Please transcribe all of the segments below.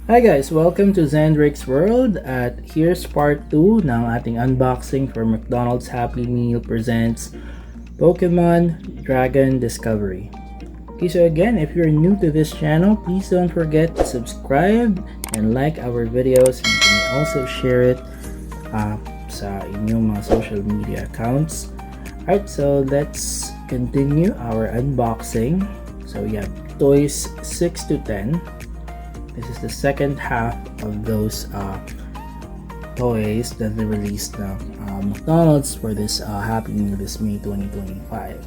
Hi guys! Welcome to Zendrake's World at here's part 2 ng ating unboxing for McDonald's Happy Meal presents Pokemon Dragon Discovery. Okay, so again, if you're new to this channel, please don't forget to subscribe and like our videos, and you can also share it sa inyong mga social media accounts. Alright, so let's continue our unboxing. So we have toys 6 to 10. This is the second half of those toys that they released ng McDonald's for this Happy Meal this May 2025.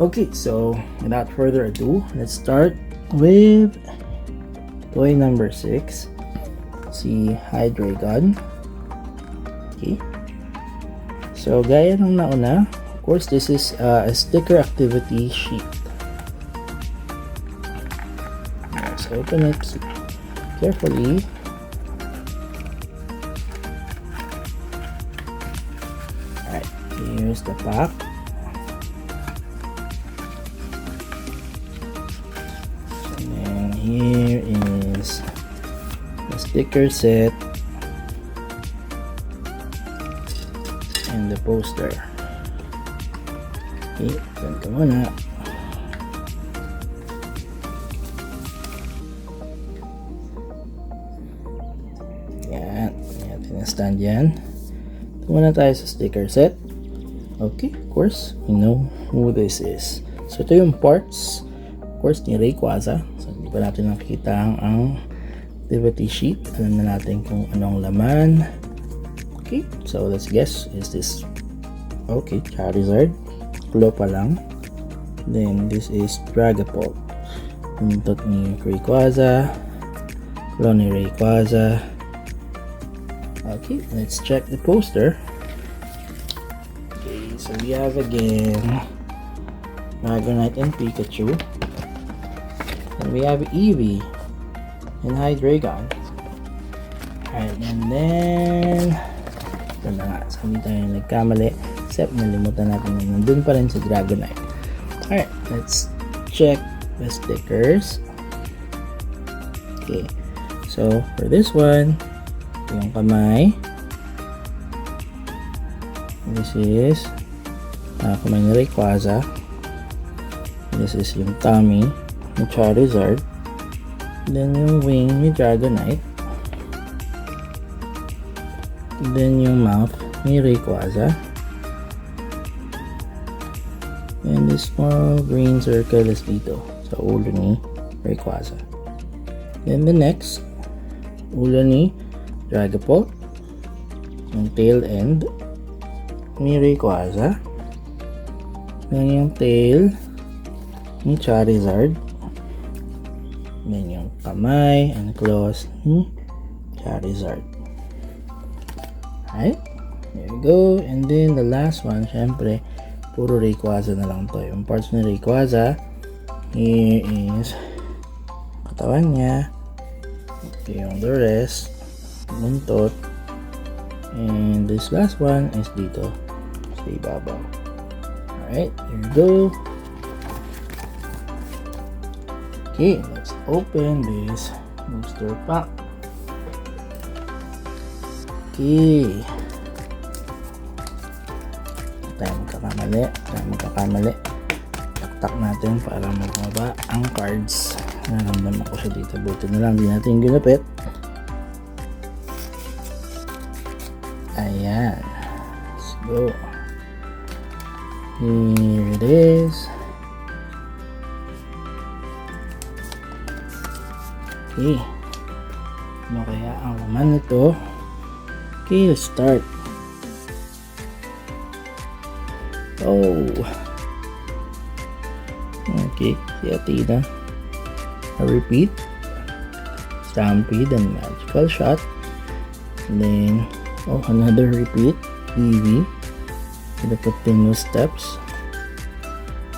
Okay, so without further ado, let's start with toy number 6, si Hydreigon. Okay, so gaya ng nauna, of course this is a sticker activity sheet. Let's open it carefully. Alright, here's the pack. And then here is the sticker set and the poster. Okay, open ka muna. Stand yan. Ito muna tayo sa sticker set. Okay, of course, we know who this is. So, ito yung parts, of course, ni Rayquaza. So, hindi pa natin nakikita ang activity sheet. Alam na natin kung anong laman. Okay, so let's guess. Is this, okay, Charizard. Clue pa lang. Then, this is Dragapult. Pinuntot ni Rayquaza. Clue ni Rayquaza. Okay, let's check the poster. Okay, so we have again Dragonite and Pikachu. And we have Eevee and Hydreigon. Alright, and then ito na nga, so hindi tayo nagkamali except nalimutan natin na nandun pa rin sa Dragonite. Alright, let's check the stickers. Okay, so for this one, yung kamay, this is kamay ni Rayquaza, this is yung tummy ni Charizard, then yung wing ni Dragonite, then yung mouth ni Rayquaza, and this small green circle is dito sa ulo ni Rayquaza. Then the next, ulo ni Dragapult, yung tail end ni Rayquaza, then yung tail ni Charizard, then yung kamay and claws ni Charizard. Alright, there we go. And then the last one, syempre puro Rayquaza na lang to. Yung parts ni Rayquaza, here is katawan niya, okay, yung the rest, buntot, and this last one is dito sa ibabaw. Alright, there you go. Okay, let's open this booster pack. Okay, tayo magkakamali. Taktak natin para magmaba ang cards. Naramdaman ko siya dito, buti na lang di natin ginapit. Ayan, let's go. Here it is. Okay, ano kaya ang laman nito? Okay, let's start. Oh, okay, si Athena. A repeat, Stampede and Magical Shot, and then another repeat, Eevee with the continuous steps.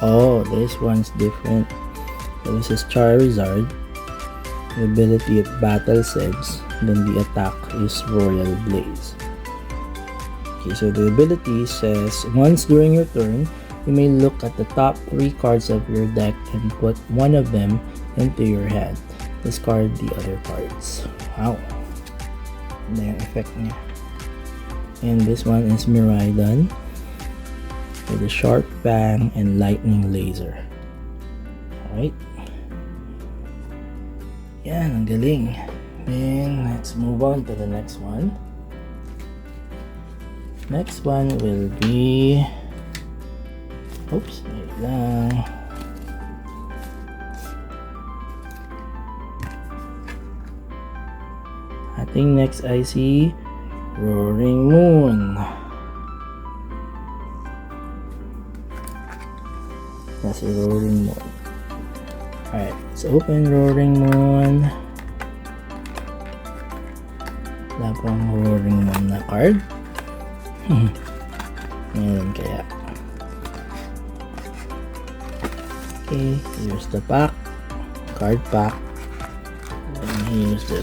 Oh, this one's different. So this is Charizard. The ability of Battle Sense, then the attack is Royal Blaze. Okay, so the ability says once during your turn, you may look at the top 3 cards of your deck and put one of them into your hand. Discard the other cards. Wow. Ganda yung effect niya. And this one is Miraidon with a sharp fang and lightning laser. Alright. Yan, ang galing. Then, let's move on to the next one. Next one will be... Oops, wait lang. Ating next I see Roaring Moon. That's a Roaring Moon. Alright, let's open Roaring Moon. Wala pang Roaring Moon na card. Ngayon kaya. Okay, here's the pack. Card pack. And here's the...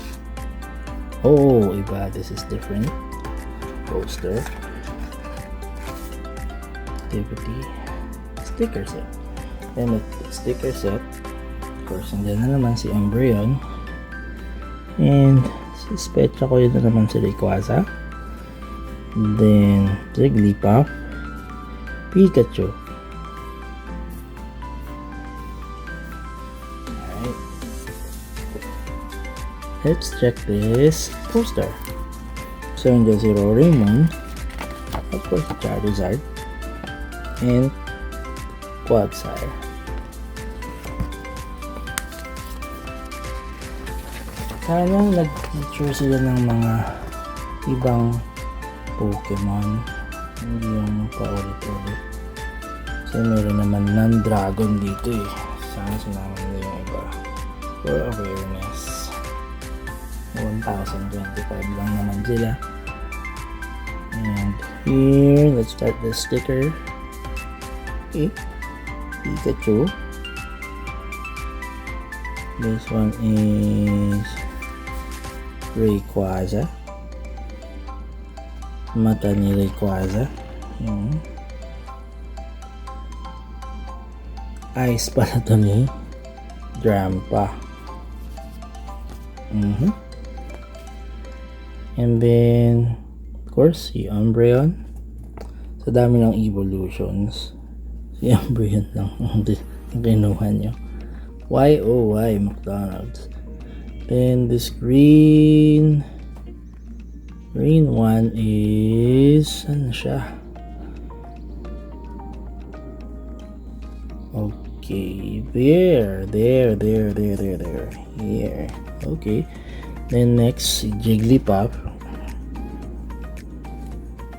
Oh, iba. This is different. Poster. Activity. Sticker set. Then the sticker set. Of course, andyan na naman si Umbreon. And suspecha ko yun na naman si Rayquaza. Then Jigglypuff. Pikachu. Alright. Let's check this poster. So, andyan si Roaring Moon. Of course, Charizard. And Quagsire. Sana nag-feature sila ng mga ibang Pokemon, hindi yung paulit-ulit. So meron naman non-dragon dito eh. Sana sinama nila yung iba for awareness. 1,025 lang naman sila. And here, let's start the sticker. Okay, Pikachu. This one is Rayquaza. Mata ni Rayquaza. Yung eyes pala to ni Drampa. And then, of course, si Umbreon. Sa dami ng evolutions, si Umbreon lang ang kinuha nyo. Why, oh why, McDonald's. Then this green one is, ano siya? Okay, there. Here. Okay. Then next, si Jigglypuff.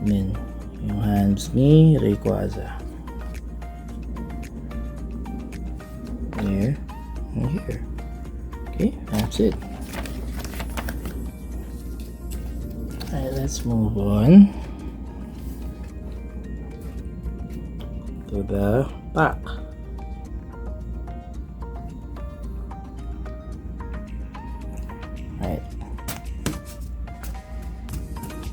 Then, yung hands ni Rayquaza. Here. And here. Okay, that's it. Alright, let's move on to the pack. Alright.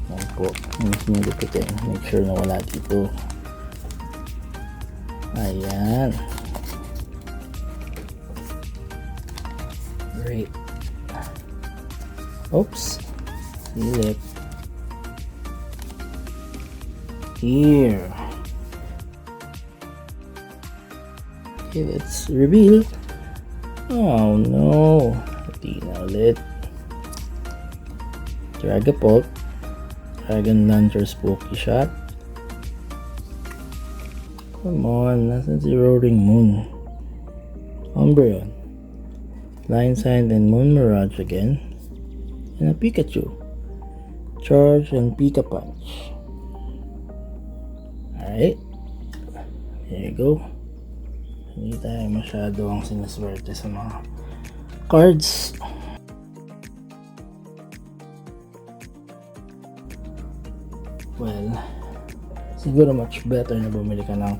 Yan po. Mas nilipitin. Make sure na wala dito. Ayan. Great. Oops. Select. Here. Okay, let's reveal. Oh no. Hindi na ulit. Dragapult. Dragon Launcher Spooky Shot. Come on. Nasaan si Roaring Moon? Umbreon. Line Sand and Moon Mirage again. And a Pikachu. Charge and Pika Punch. Alright. There you go. Hindi tayo masyado ang sinaswerte sa mga cards. Well, siguro much better na bumili ka ng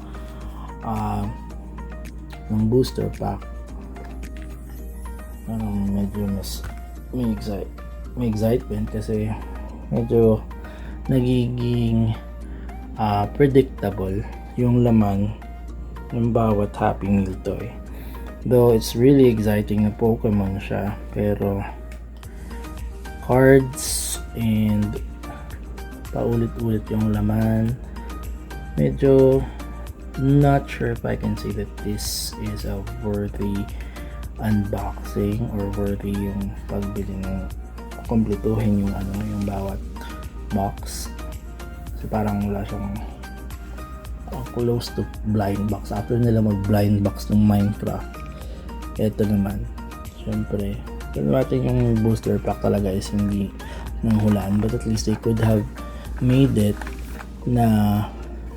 booster pack. Medyo may excitement kasi medyo nagiging predictable yung laman ng bawat Happy Meal toy. Though it's really exciting na Pokemon siya, pero cards and paulit-ulit yung laman. Medyo not sure if I can say that this is a worthy unboxing or worthy yung pagbili ng kumpletuhin yung yung bawat box. Kasi parang wala siyang close to blind box. After nila mag blind box ng Minecraft, eto naman syempre natin yung booster pack talaga is hindi nang hulaan, but at least they could have made it na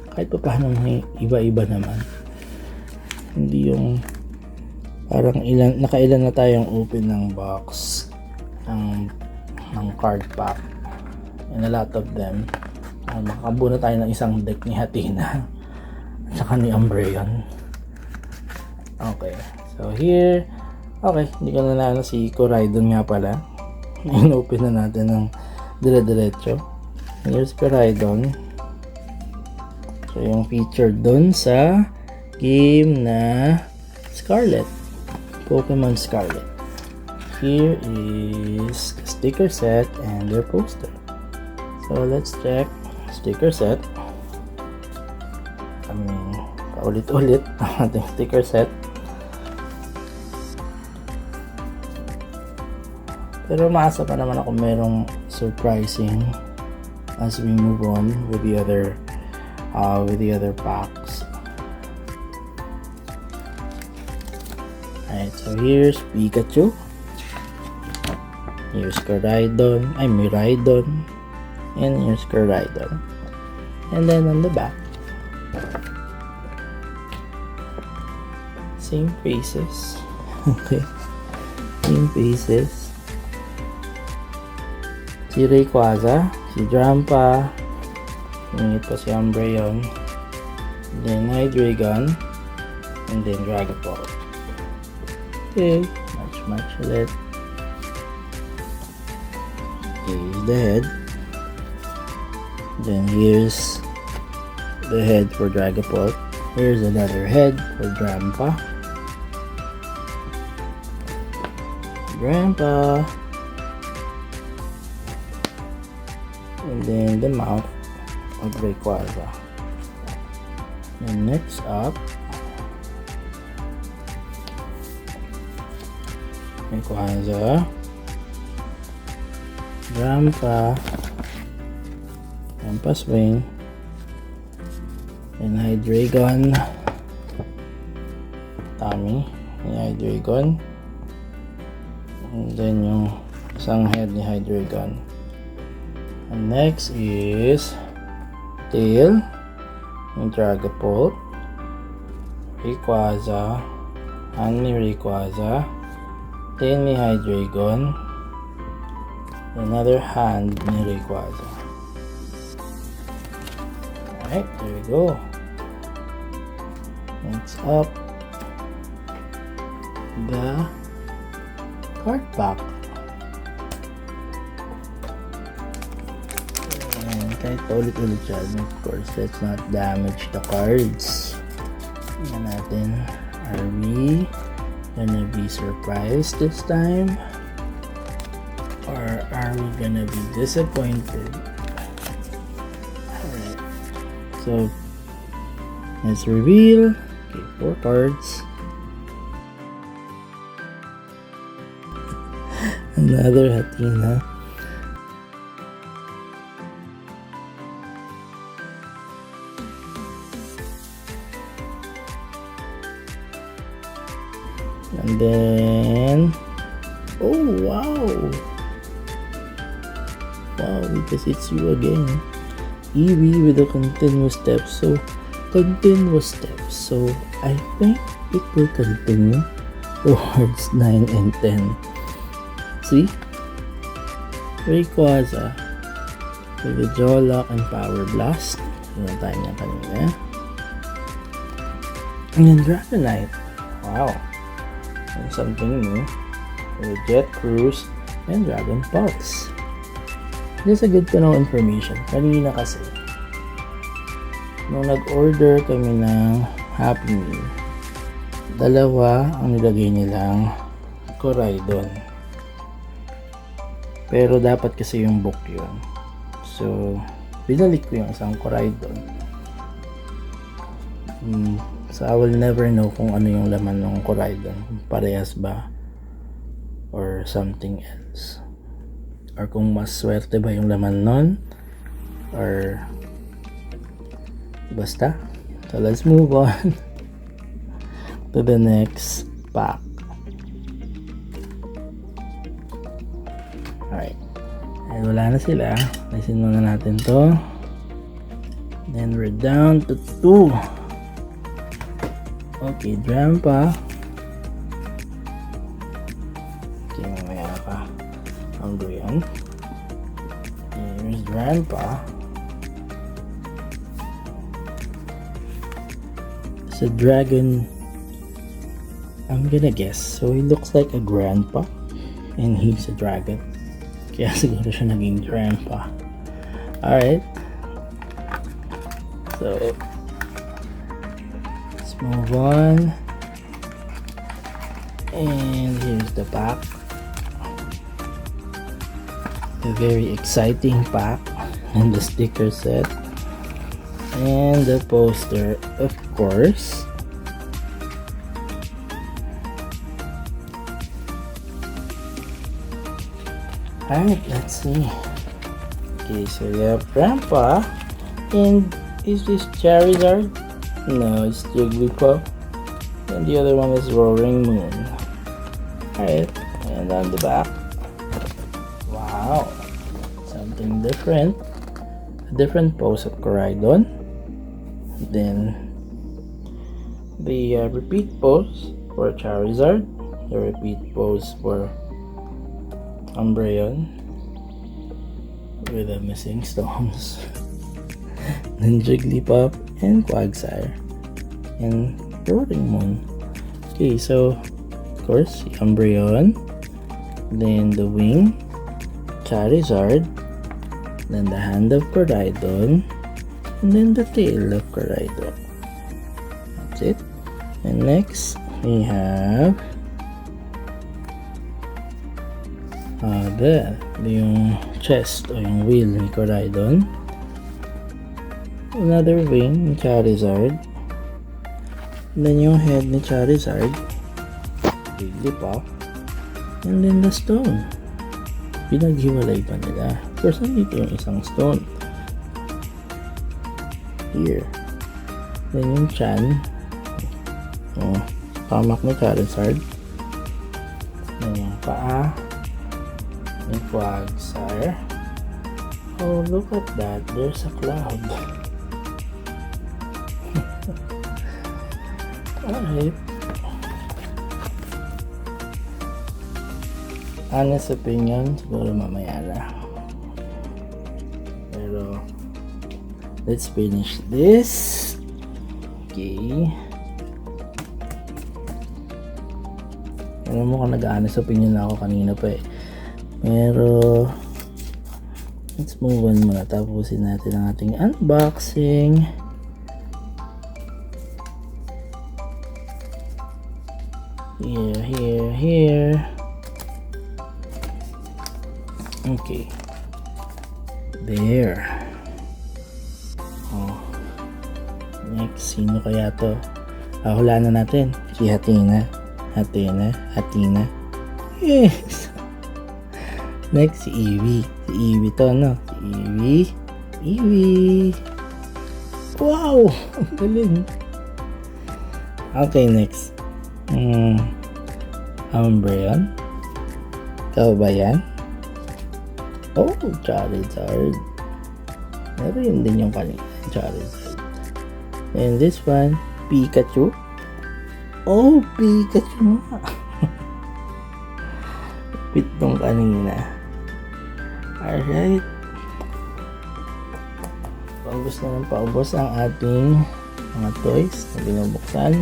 kahit pa paano iba-iba naman, hindi yung parang nakailan na tayong open ng box ng card pack, and a lot of them makabuo na tayo ng isang deck ni Hatina at saka ni Umbreon. Okay, so here, okay, hindi ko na si Koraidon nga pala. In-open na natin ng dire-diretso. Here's Koraidon. So yung featured dun sa game na Scarlet, Pokemon Scarlet. Here is the sticker set and their poster. So let's check sticker set. Paulit-ulit ang ating sticker set. Pero maasa pa naman ako merong surprising as we move on with the other packs. Alright, so here's Pikachu. Here's Koraidon, Miraidon, and here's Koraidon. And then on the back, same faces. Okay, same faces. Si Rayquaza, si Drampa, ingit pa si Umbreon, then Hydreigon, and then Dragapult. Okay, match ulit. Here's the head. Then here's the head for Dragapult. Here's another head for Drampa. And then the mouth of Rayquaza. And next up, Rayquaza, Drampa's wing, and Hydreigon, Tommy, Hydreigon, and then yung isang head ni Hydreigon. And next is tail ng Dragapult, Rayquaza, hand ni Rayquaza, tail ni Hydreigon, another hand ni Rayquaza. Alright, there we go. Next up, the card pack. Kahit ulit-ulit yan, of course, let's not damage the cards. Tingnan natin, are we gonna be surprised this time? Or are we gonna be disappointed? Alright, so let's reveal. Okay, 4 cards. Another Hatina. And then, oh wow, because it's you again, Eevee with a continuous step. So I think it will continue towards 9 and 10. See, Rayquaza with the Jaw Lock and Power Blast. Yun tayo niya kanina. And then Dragonite. Wow. And something new with Jet Cruise and Dragon Pulse. This is a good to know information. Kanina kasi nung nag-order kami ng Happy Meal, dalawa ang nilagay nilang Koraidon. Pero dapat kasi yung book yun. So, binalik ko yung isang Koraidon. So, I will never know kung ano yung laman ng Koraidon. Kung parehas ba or something else. Or kung mas swerte ba yung laman nun. Or basta. So, let's move on to the next pack. Alright. Ay, wala na sila. Alisin muna natin to. Then we're down to 2. Okay, Drampa. Okay, mamaya pa. Umbreon. Here's Drampa. It's a dragon. I'm gonna guess. So he looks like a grandpa. And he's a dragon. Kaya siguro siya naging grandpa. Alright. So, let's move on. And here's the pack. A very exciting pack. And the sticker set. And the poster, of course. Alright, let's see. Okay, so we have Grandpa. And is this Charizard? No, it's Jigglypuff. And the other one is Roaring Moon. Alright, and on the back. Wow, something different. A different pose of Koraidon. Then the repeat pose for Charizard. The repeat pose for Umbreon with the missing stones. Then Jigglypuff and Quagsire and Roaring Moon. Okay, so of course Umbreon, then the wing, Charizard, then the hand of Koraidon, and then the tail of Koraidon. That's it. And next we have yung chest o yung wheel ni Koraidon, another wing ni Charizard, and then yung head ni Charizard, Jigglypuff, and then the stone. Pinaghiwalay pa nila. Of course, nandito yung isang stone here. Then yung chan, pamak ni Charizard, then yung paa ni Quagsire. Oh, look at that. There's a cloud. Alright. Honest opinion, siguro mamaya na. Pero, let's finish this. Okay. Alam mo kung nag-honest opinion na ako kanina pa eh. Pero let's move on muna. Tapusin natin ang ating unboxing. Here. Okay. There. Oh. Next, sino kaya to? Hulaan na natin. Si Hatina. Yes. Next, si Eevee. Si Eevee to, no? Si Eevee. Wow! Ang galing. Okay, next. Umbreon. Ikaw ba yan? Oh, Charizard. Meron din yung kanina. Charizard. And this one, Pikachu. Oh, Pikachu nga. Pit nung kanina. Alright. Paubos na ng paubos ang ating mga toys na binubuksan.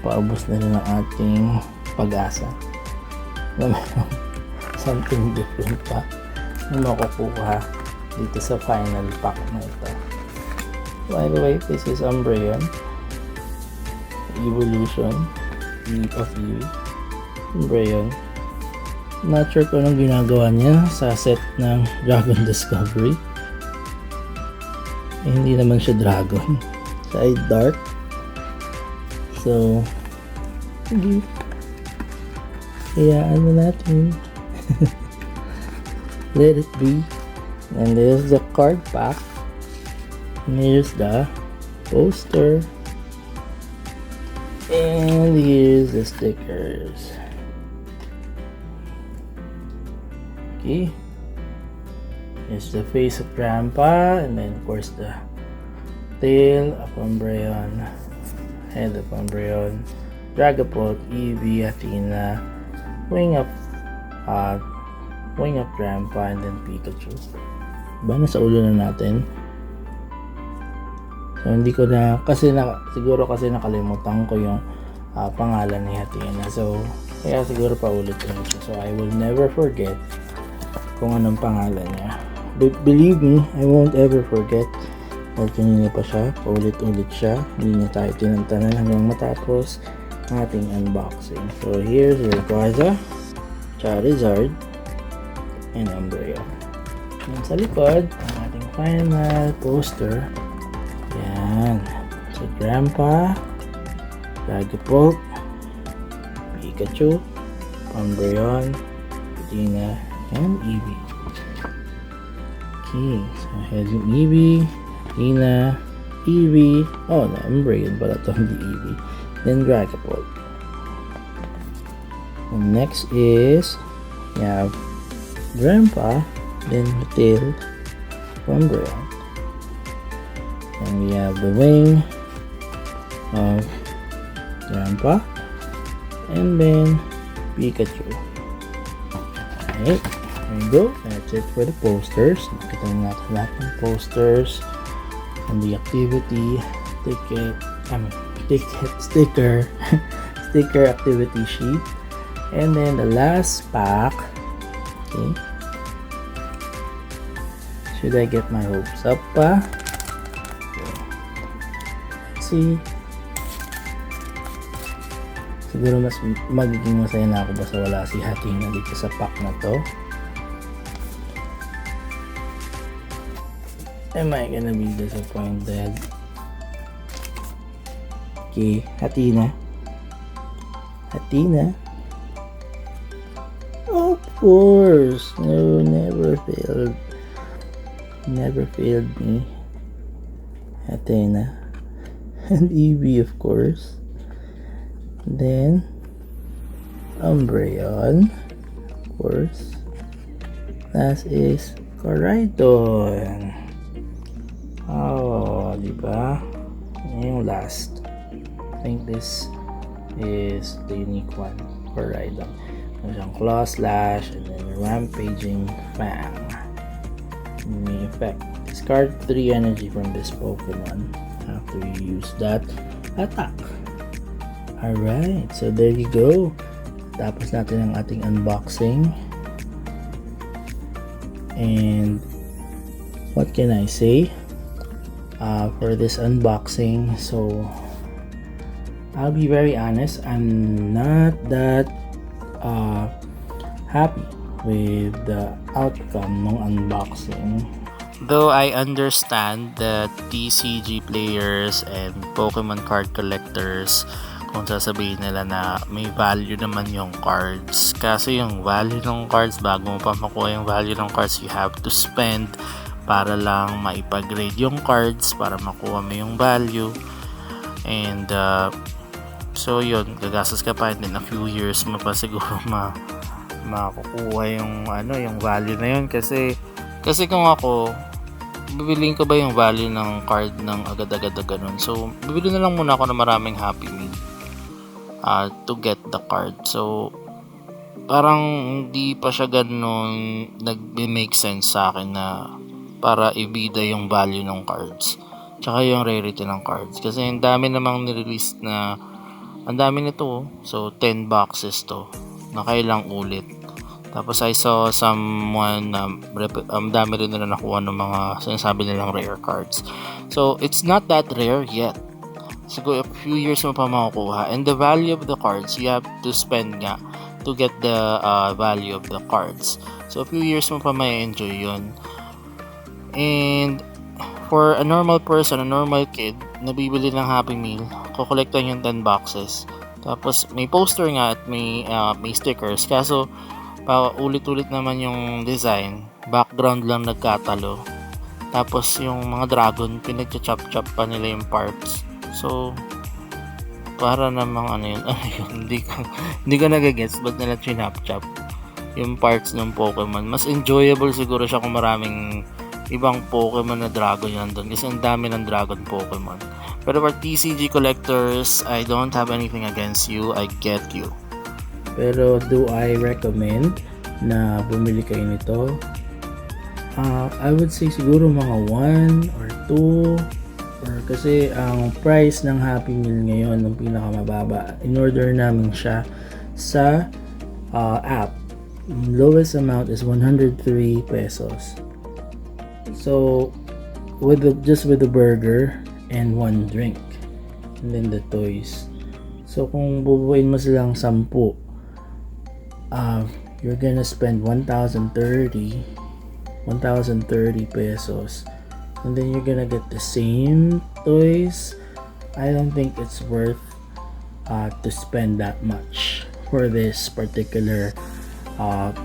Paubos na rin ang ating pag-asa na mayroong something different pa na makukuha dito sa final pack na ito. By the way, this is Umbreon Evolution of Eevee. Umbreon Not sure kung anong ginagawa niya sa set ng Dragon Discovery. Hindi naman siya dragon. Side dark. So, sige. Kaya ano natin. Let it be. And there's the card pack. And here's the poster. And here's the stickers. Okay. Here's the face of Grandpa, and then of course the tail of Umbreon, head of Umbreon, Dragapult, Eevee, Athena, wing of Grandpa, and then Pikachu. Ba, nasa ulo na natin. So hindi ko na, siguro kasi nakalimutan ko yung pangalan ni Athena. So kaya siguro pa ulit ko siya. So I will never forget kung anong pangalan niya. Believe me, I won't ever forget. Dahil kanina pa siya, paulit-ulit siya. Hindi niya tayo tinantanan hanggang matapos ang ating unboxing. So here's Rayquaza, Charizard, and Umbreon. And sa likod, ang ating final poster. Yan. So Grandpa, Dragapult, Pikachu, Umbreon, Athena, and Eevee. Okay, so head yung Eevee, Athena, Eevee, oh no, Umbreon pala ito, hindi Eevee, then Dragapult. And next is, we have Grandpa, then the tail, Umbreon. And we have the wing of Grandpa, and then Pikachu. Alright, there you go. That's it for the posters. Nakita natin lahat ng posters and the activity sticker sticker activity sheet, and then the last pack. Okay, should I get my hopes up pa? Let's see. Siguro mas magiging masaya na ako basta wala si Athena dito sa pack na to. Am I gonna be disappointed? Okay, Athena. Athena? Of course! No, never failed. Never failed me. Athena. And Eevee, of course. Then Umbreon, of course. Last is Koraidon. Oh, diba? Yung last. I think this is the unique one, Koraidon. There's a Claw Slash and then Rampaging Fang. May effect. Discard 3 energy from this Pokemon after you use that attack. Alright, so there you go. Tapos natin ang ating unboxing. And what can I say for this unboxing? So I'll be very honest, I'm not that happy with the outcome ng unboxing. Though I understand that TCG players and Pokemon card collectors, kung sasabihin nila na may value naman yung cards. Kasi yung value ng cards, bago mo pa makuha yung value ng cards, you have to spend para lang maipag-grade yung cards, para makuha mo yung value. And so yun, gagastos ka pa, and in a few years mo pa siguro makukuha yung yung value na yun. Kasi kung ako, bibiliin ko ba yung value ng card ng agad-agad na ganun? So bibili na lang muna ako ng maraming Happy Meal to get the card. So parang hindi pa siya ganun nag-make sense sa akin na para ibida yung value ng cards tsaka yung rarity ng cards, kasi ang dami namang nirelease na, ang dami nito. So 10 boxes to, nakailang ulit. Tapos I saw someone dami rin na nakuha ng mga sinasabi nilang rare cards. So it's not that rare yet. Siguro a few years mo pa makukuha. And the value of the cards, you have to spend nga to get the value of the cards. So a few years mo pa may enjoy yun. And for a normal person, a normal kid, nabibili ng Happy Meal, kukolektan yung 10 boxes. Tapos may poster nga at may stickers. Kaso ulit-ulit naman yung design. Background lang nagkatalo. Tapos yung mga dragon, pinagcha-chop-chop pa nila yung parts. So, para namang ano yun, hindi ko nagagets ba't nila chinap-chop yung parts ng Pokemon. Mas enjoyable siguro siya kung maraming ibang Pokemon na dragon yan doon kasi ang dami ng dragon Pokemon. Pero for TCG collectors, I don't have anything against you. I get you. Pero do I recommend na bumili kayo nito? I would say siguro mga 1 or 2 or kasi ang price ng Happy Meal ngayon ng pinakamababa. In-order namin siya sa app. Lowest amount is 103 pesos. So just with the burger and 1 drink and then the toys. So kung bubuuin mo silang 10, you're gonna spend 1,030 pesos and then you're gonna get the same toys. I don't think it's worth to spend that much for this particular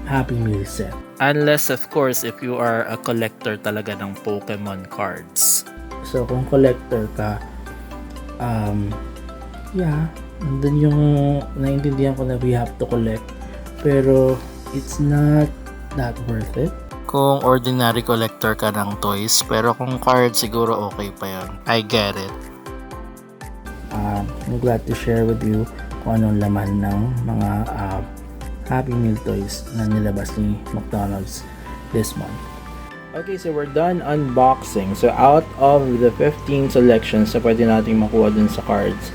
Happy Meal set. Unless of course if you are a collector talaga ng Pokemon cards. So kung collector ka, yeah, and then yung naintindihan ko na we have to collect, pero it's not that worth it. Kung ordinary collector ka ng toys, pero kung card siguro okay pa yun. I get it. I'm glad to share with you kung anong laman ng mga Happy Meal toys na nilabas ni McDonald's this month. Okay, so we're done unboxing. So out of the 15 selections na pwede nating makuha dun sa cards,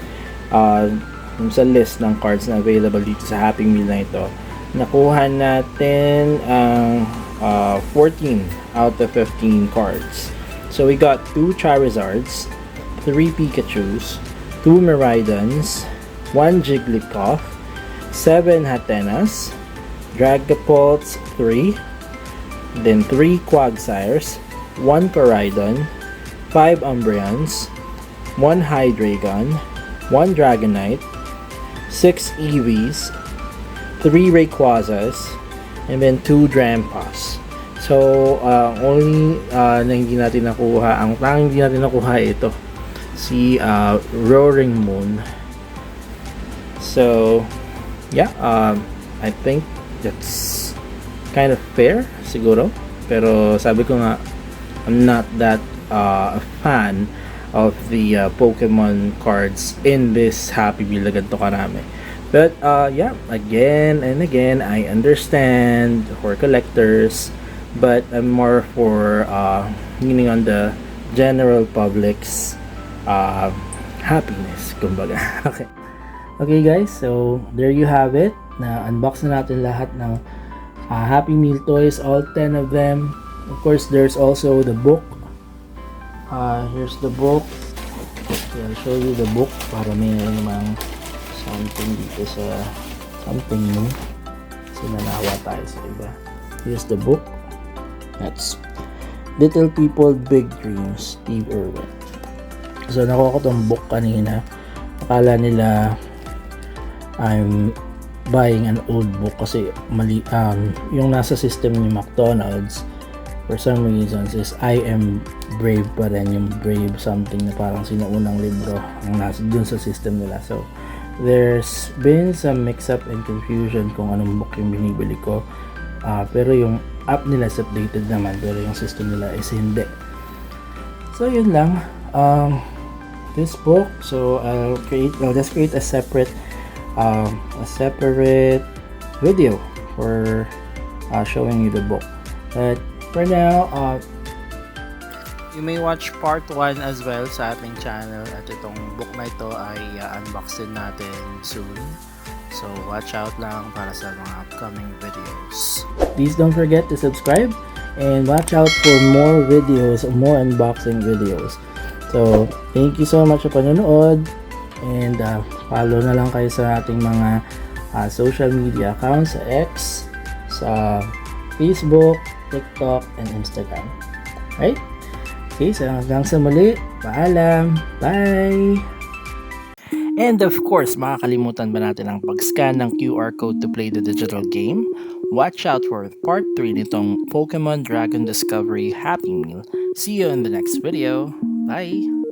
sa list ng cards na available dito sa Happy Meal na ito, nakuha natin ang 14 out of 15 cards. So we got 2 Charizards, 3 Pikachus, 2 Miraidons, 1 Jigglypuff, 7 Hatenas, Dragapults 3, then 3 Quagsires, 1 Paridon, 5 Umbreons, 1 Hydreigon, 1 Dragonite, 6 Eevees, 3 Rayquazas, and then 2 Drampas. So, only na hindi natin nakuha, ang tanging hindi natin nakuha ito, si Roaring Moon. So, yeah, I think that's kind of fair siguro, pero sabi ko nga I'm not that a fan of the Pokemon cards in this Happy Meal na ganito karami. But yeah, again and again, I understand for collectors, but I'm more for meaning on the general public's happiness, kumbaga. Okay guys, so there you have it. Na unbox na natin lahat ng Happy Meal toys, all 10 of them. Of course, there's also the book. Here's the book. Okay, I'll show you the book para may namang something dito sa something new. So nanawa tayo sa iba. Here's the book. That's Little People Big Dreams, Steve Irwin. So nakuha ko tong book kanina. Akala nila I'm buying an old book kasi mali, yung nasa system ni McDonald's for some reasons is I Am Brave pa rin, yung Brave something na parang sinuunang libro ang nasa dun sa system nila. So there's been some mix up and confusion kung anong book yung binibili ko, pero yung app nila is updated naman, pero yung system nila is hindi. So yun lang, this book. So I'll just create a separate video for showing you the book. But for now, You may watch part 1 as well sa ating channel at itong book na ito ay unbox din natin soon. So watch out lang para sa mga upcoming videos. Please don't forget to subscribe and watch out for more videos, more unboxing videos. So thank you so much sa panonood and follow na lang kayo sa ating mga social media accounts sa X, sa Facebook, TikTok, and Instagram. Right? Okay, so hanggang sa muli. Paalam. Bye! And of course, makakalimutan ba natin ang pag-scan ng QR code to play the digital game? Watch out for part 3 nitong Pokemon Dragon Discovery Happy Meal. See you in the next video. Bye!